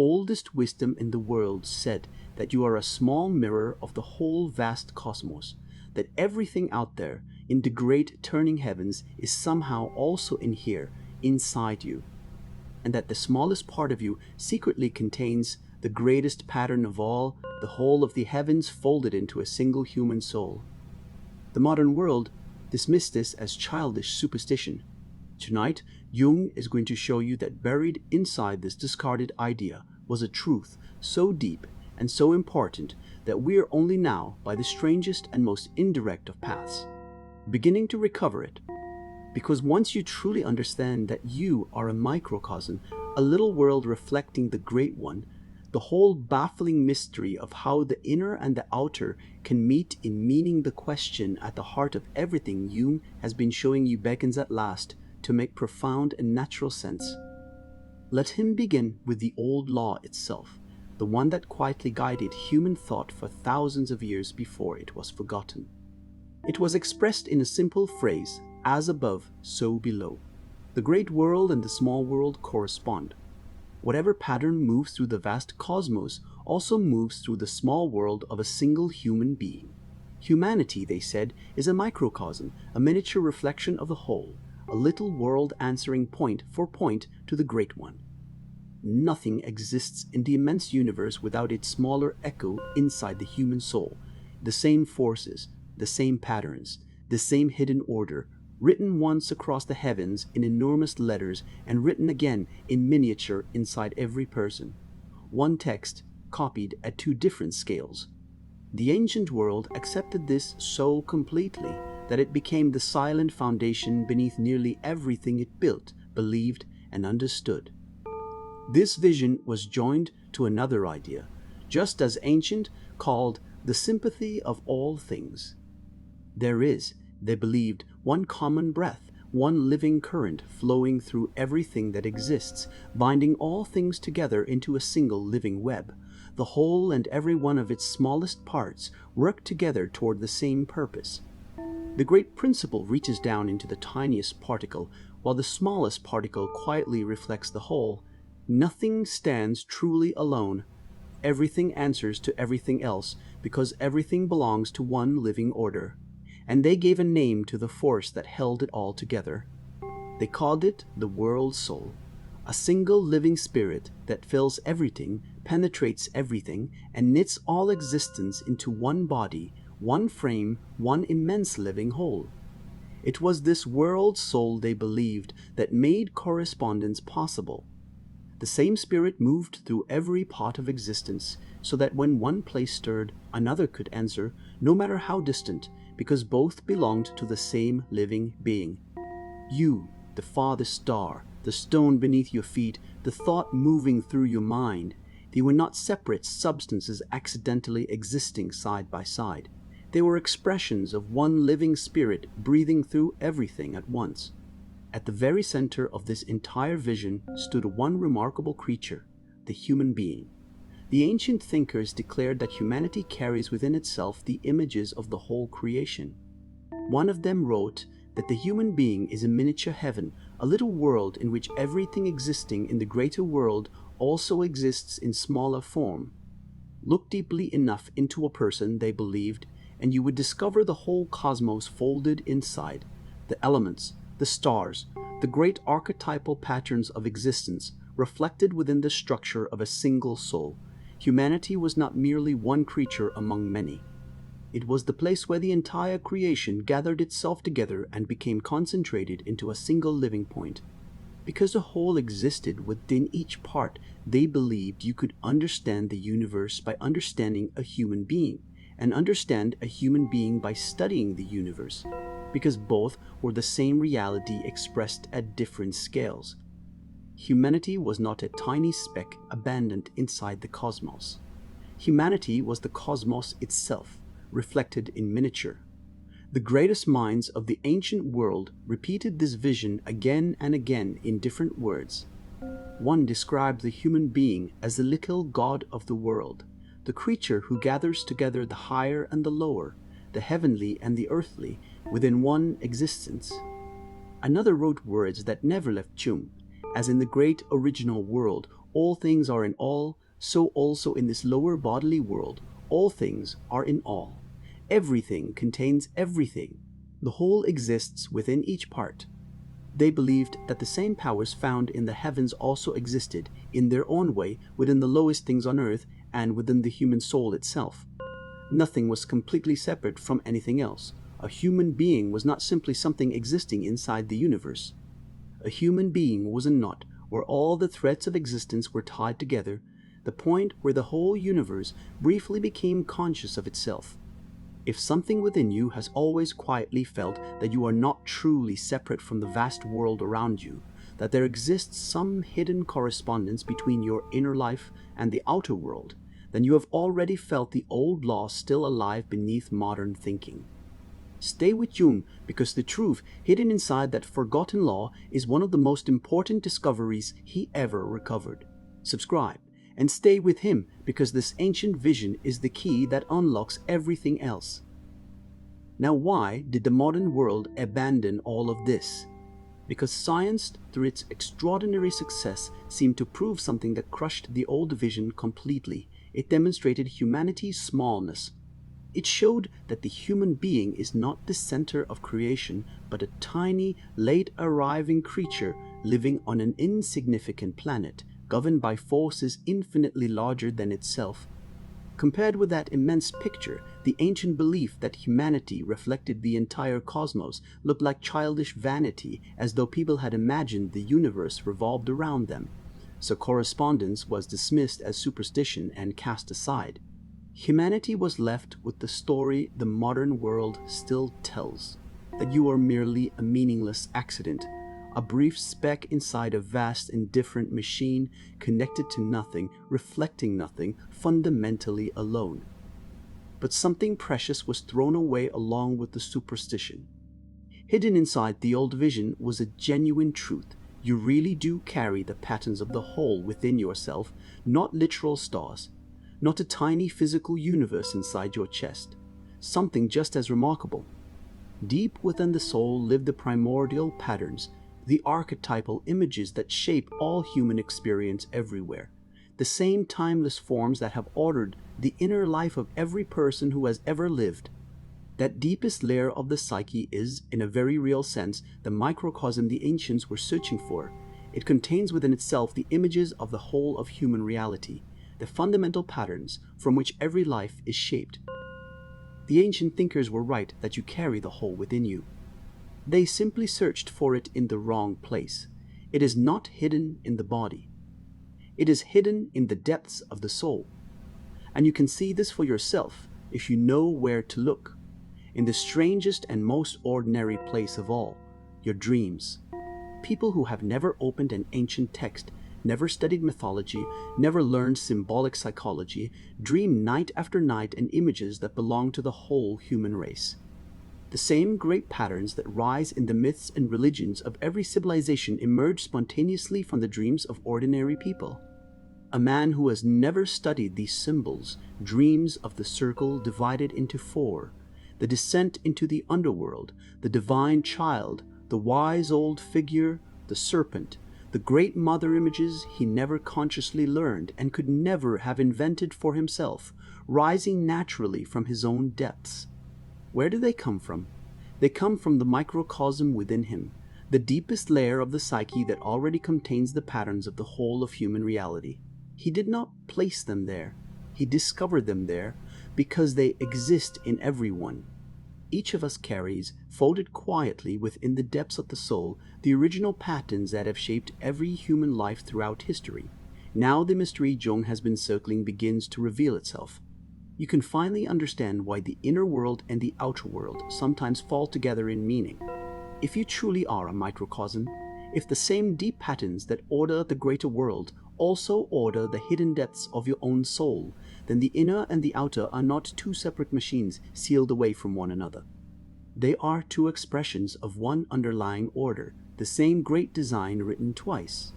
oldest wisdom in the world said that you are a small mirror of the whole vast cosmos, that everything out there in the great turning heavens is somehow also in here, inside you, and that the smallest part of you secretly contains the greatest pattern of all, the whole of the heavens folded into a single human soul. The modern world dismissed this as childish superstition. Tonight, Jung is going to show you that buried inside this discarded idea was a truth so deep and so important that we are only now, by the strangest and most indirect of paths, beginning to recover it. Because once you truly understand that you are a microcosm, a little world reflecting the great one, the whole baffling mystery of how the inner and the outer can meet in meaning, the question at the heart of everything Jung has been showing you beckons at last to make profound and natural sense. Let him begin with the old law itself, the one that quietly guided human thought for thousands of years before it was forgotten. It was expressed in a simple phrase, as above, so below. The great world and the small world correspond. Whatever pattern moves through the vast cosmos also moves through the small world of a single human being. Humanity, they said, is a microcosm, a miniature reflection of the whole, a little world answering point for point to the great one. Nothing exists in the immense universe without its smaller echo inside the human soul. The same forces, the same patterns, the same hidden order, written once across the heavens in enormous letters and written again in miniature inside every person. One text copied at two different scales. The ancient world accepted this so completely that it became the silent foundation beneath nearly everything it built, believed, and understood. This vision was joined to another idea, just as ancient, called the sympathy of all things. There is, they believed, one common breath, one living current flowing through everything that exists, binding all things together into a single living web. The whole and every one of its smallest parts work together toward the same purpose. The great principle reaches down into the tiniest particle, while the smallest particle quietly reflects the whole. Nothing stands truly alone. Everything answers to everything else, because everything belongs to one living order. And they gave a name to the force that held it all together. They called it the world soul, a single living spirit that fills everything, penetrates everything, and knits all existence into one body, one frame, one immense living whole. It was this world soul, they believed, that made correspondence possible. The same spirit moved through every part of existence, so that when one place stirred, another could answer, no matter how distant, because both belonged to the same living being. You, the farthest star, the stone beneath your feet, the thought moving through your mind, they were not separate substances accidentally existing side by side. They were expressions of one living spirit breathing through everything at once. At the very center of this entire vision stood one remarkable creature, the human being. The ancient thinkers declared that humanity carries within itself the images of the whole creation. One of them wrote that the human being is a miniature heaven, a little world in which everything existing in the greater world also exists in smaller form. Look deeply enough into a person, they believed, and you would discover the whole cosmos folded inside, the elements, the stars, the great archetypal patterns of existence reflected within the structure of a single soul. Humanity was not merely one creature among many. It was the place where the entire creation gathered itself together and became concentrated into a single living point. Because the whole existed within each part, they believed you could understand the universe by understanding a human being, and understand a human being by studying the universe, because both were the same reality expressed at different scales. Humanity was not a tiny speck abandoned inside the cosmos. Humanity was the cosmos itself, reflected in miniature. The greatest minds of the ancient world repeated this vision again and again in different words. One described the human being as the little god of the world, the creature who gathers together the higher and the lower, the heavenly and the earthly, within one existence. Another wrote words that never left Jung, as in the great original world, All things are in all, so also in this lower bodily world, all things are in all. Everything contains everything. The whole exists within each part. They believed that the same powers found in the heavens also existed, in their own way, within the lowest things on earth and within the human soul itself. Nothing was completely separate from anything else. A human being was not simply something existing inside the universe. A human being was a knot where all the threads of existence were tied together, the point where the whole universe briefly became conscious of itself. If something within you has always quietly felt that you are not truly separate from the vast world around you, that there exists some hidden correspondence between your inner life and the outer world, then you have already felt the old law still alive beneath modern thinking. Stay with Jung, because the truth hidden inside that forgotten law is one of the most important discoveries he ever recovered. Subscribe and stay with him, because this ancient vision is the key that unlocks everything else. Now, why did the modern world abandon all of this? Because science, through its extraordinary success, seemed to prove something that crushed the old vision completely. It demonstrated humanity's smallness. It showed that the human being is not the center of creation, but a tiny, late-arriving creature living on an insignificant planet, governed by forces infinitely larger than itself. Compared with that immense picture, the ancient belief that humanity reflected the entire cosmos looked like childish vanity, as though people had imagined the universe revolved around them. So correspondence was dismissed as superstition and cast aside. Humanity was left with the story the modern world still tells, that you are merely a meaningless accident, a brief speck inside a vast indifferent machine, connected to nothing, reflecting nothing, fundamentally alone. But something precious was thrown away along with the superstition. Hidden inside the old vision was a genuine truth. You really do carry the patterns of the whole within yourself, not literal stars, not a tiny physical universe inside your chest. Something just as remarkable. Deep within the soul live the primordial patterns, the archetypal images that shape all human experience everywhere, the same timeless forms that have ordered the inner life of every person who has ever lived. That deepest layer of the psyche is, in a very real sense, the microcosm the ancients were searching for. It contains within itself the images of the whole of human reality, the fundamental patterns from which every life is shaped. The ancient thinkers were right that you carry the whole within you. They simply searched for it in the wrong place. It is not hidden in the body. It is hidden in the depths of the soul. And you can see this for yourself if you know where to look. In the strangest and most ordinary place of all, your dreams. People who have never opened an ancient text, never studied mythology, never learned symbolic psychology, dream night after night in images that belong to the whole human race. The same great patterns that rise in the myths and religions of every civilization emerge spontaneously from the dreams of ordinary people. A man who has never studied these symbols dreams of the circle divided into four, the descent into the underworld, the divine child, the wise old figure, the serpent, the great mother images he never consciously learned and could never have invented for himself, rising naturally from his own depths. Where do they come from? They come from the microcosm within him, the deepest layer of the psyche that already contains the patterns of the whole of human reality. He did not place them there. He discovered them there because they exist in everyone. Each of us carries, folded quietly within the depths of the soul, the original patterns that have shaped every human life throughout history. Now the mystery Jung has been circling begins to reveal itself. You can finally understand why the inner world and the outer world sometimes fall together in meaning. If you truly are a microcosm, if the same deep patterns that order the greater world also order the hidden depths of your own soul, then the inner and the outer are not two separate machines sealed away from one another. They are two expressions of one underlying order, the same great design written twice.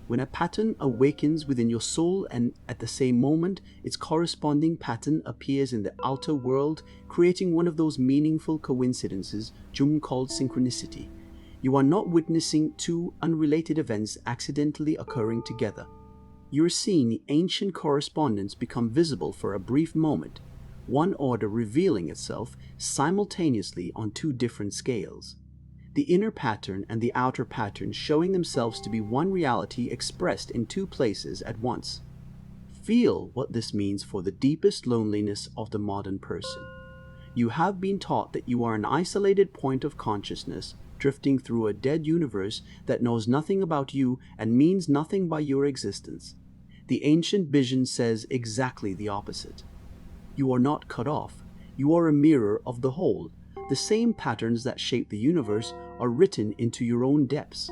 When a pattern awakens within your soul and at the same moment its corresponding pattern appears in the outer world, creating one of those meaningful coincidences Jung called synchronicity, you are not witnessing two unrelated events accidentally occurring together. You are seeing the ancient correspondence become visible for a brief moment, one order revealing itself simultaneously on two different scales. The inner pattern and the outer pattern showing themselves to be one reality expressed in two places at once. Feel what this means for the deepest loneliness of the modern person. You have been taught that you are an isolated point of consciousness drifting through a dead universe that knows nothing about you and means nothing by your existence. The ancient vision says exactly the opposite. You are not cut off. You are a mirror of the whole. The same patterns that shape the universe are written into your own depths.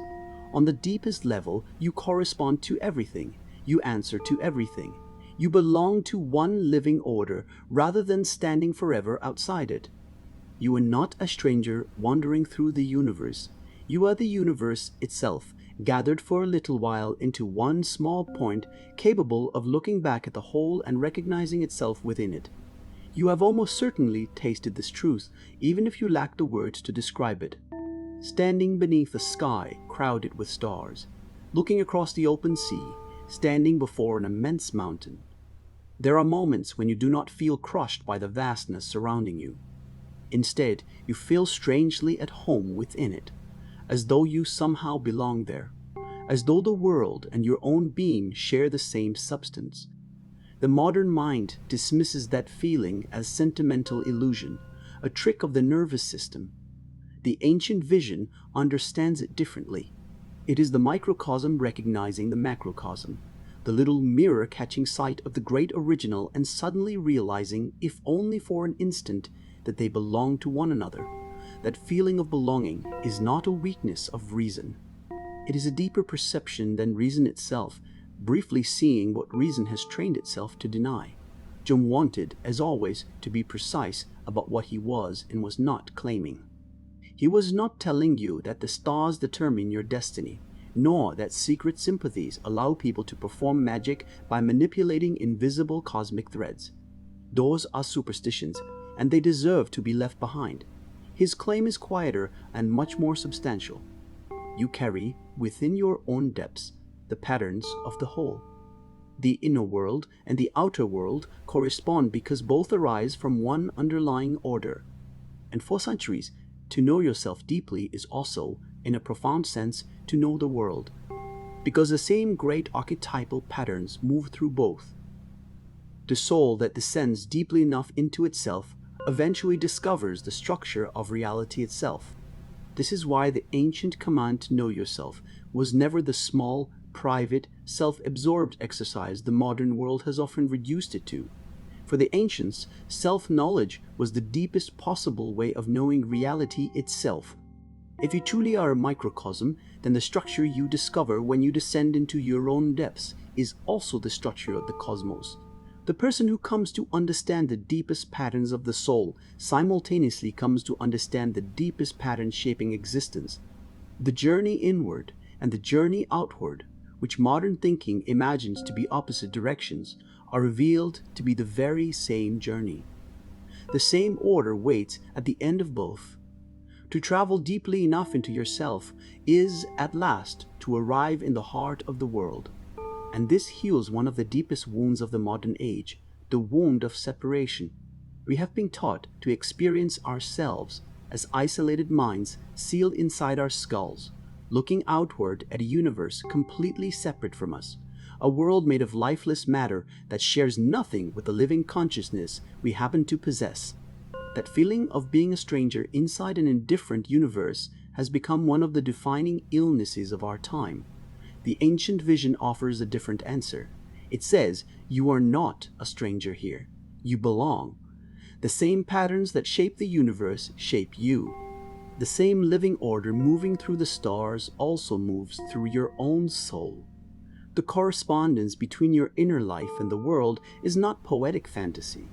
On the deepest level, you correspond to everything. You answer to everything. You belong to one living order rather than standing forever outside it. You are not a stranger wandering through the universe. You are the universe itself, gathered for a little while into one small point, capable of looking back at the whole and recognizing itself within it. You have almost certainly tasted this truth, even if you lack the words to describe it. Standing beneath a sky crowded with stars, looking across the open sea, standing before an immense mountain. There are moments when you do not feel crushed by the vastness surrounding you. Instead, you feel strangely at home within it, as though you somehow belong there, as though the world and your own being share the same substance. The modern mind dismisses that feeling as sentimental illusion, a trick of the nervous system. The ancient vision understands it differently. It is the microcosm recognizing the macrocosm, the little mirror catching sight of the great original and suddenly realizing, if only for an instant, that they belong to one another. That feeling of belonging is not a weakness of reason. It is a deeper perception than reason itself, briefly seeing what reason has trained itself to deny. Jung wanted, as always, to be precise about what he was and was not claiming. He was not telling you that the stars determine your destiny, nor that secret sympathies allow people to perform magic by manipulating invisible cosmic threads. Those are superstitions, and they deserve to be left behind. His claim is quieter and much more substantial. You carry, within your own depths, the patterns of the whole. The inner world and the outer world correspond because both arise from one underlying order. And for centuries, to know yourself deeply is also, in a profound sense, to know the world, because the same great archetypal patterns move through both. The soul that descends deeply enough into itself eventually discovers the structure of reality itself. This is why the ancient command to know yourself was never the small, private, self-absorbed exercise the modern world has often reduced it to. For the ancients, self-knowledge was the deepest possible way of knowing reality itself. If you truly are a microcosm, then the structure you discover when you descend into your own depths is also the structure of the cosmos. The person who comes to understand the deepest patterns of the soul simultaneously comes to understand the deepest patterns shaping existence. The journey inward and the journey outward, which modern thinking imagines to be opposite directions, are revealed to be the very same journey. The same order waits at the end of both. To travel deeply enough into yourself is, at last, to arrive in the heart of the world. And this heals one of the deepest wounds of the modern age, the wound of separation. We have been taught to experience ourselves as isolated minds sealed inside our skulls, looking outward at a universe completely separate from us, a world made of lifeless matter that shares nothing with the living consciousness we happen to possess. That feeling of being a stranger inside an indifferent universe has become one of the defining illnesses of our time. The ancient vision offers a different answer. It says, you are not a stranger here. You belong. The same patterns that shape the universe shape you. The same living order moving through the stars also moves through your own soul. The correspondence between your inner life and the world is not poetic fantasy.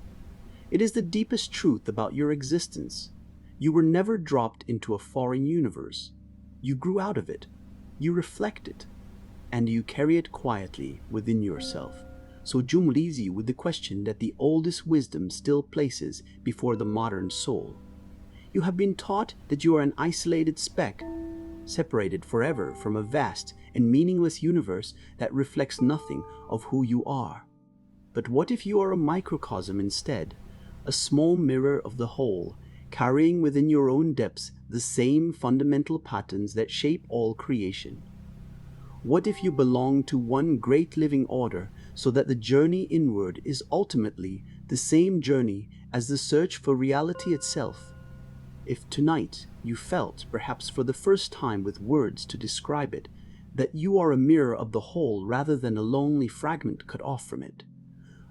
It is the deepest truth about your existence. You were never dropped into a foreign universe. You grew out of it. You reflect it. And you carry it quietly within yourself. So Jung leaves you with the question that the oldest wisdom still places before the modern soul. You have been taught that you are an isolated speck, separated forever from a vast and meaningless universe that reflects nothing of who you are. But what if you are a microcosm instead, a small mirror of the whole, carrying within your own depths the same fundamental patterns that shape all creation? What if you belong to one great living order, so that the journey inward is ultimately the same journey as the search for reality itself? If tonight you felt, perhaps for the first time with words to describe it, that you are a mirror of the whole rather than a lonely fragment cut off from it,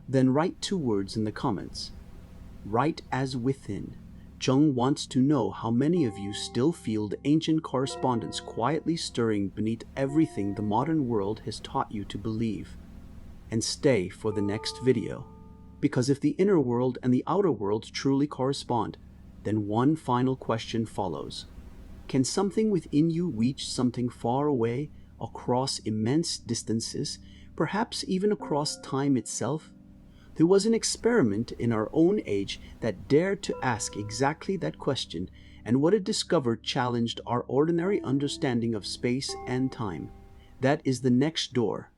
then write 2 words in the comments. Write as within. Jung wants to know how many of you still feel the ancient correspondence quietly stirring beneath everything the modern world has taught you to believe. And stay for the next video, because if the inner world and the outer world truly correspond, then one final question follows. Can something within you reach something far away, across immense distances, perhaps even across time itself? There was an experiment in our own age that dared to ask exactly that question, and what it discovered challenged our ordinary understanding of space and time. That is the next door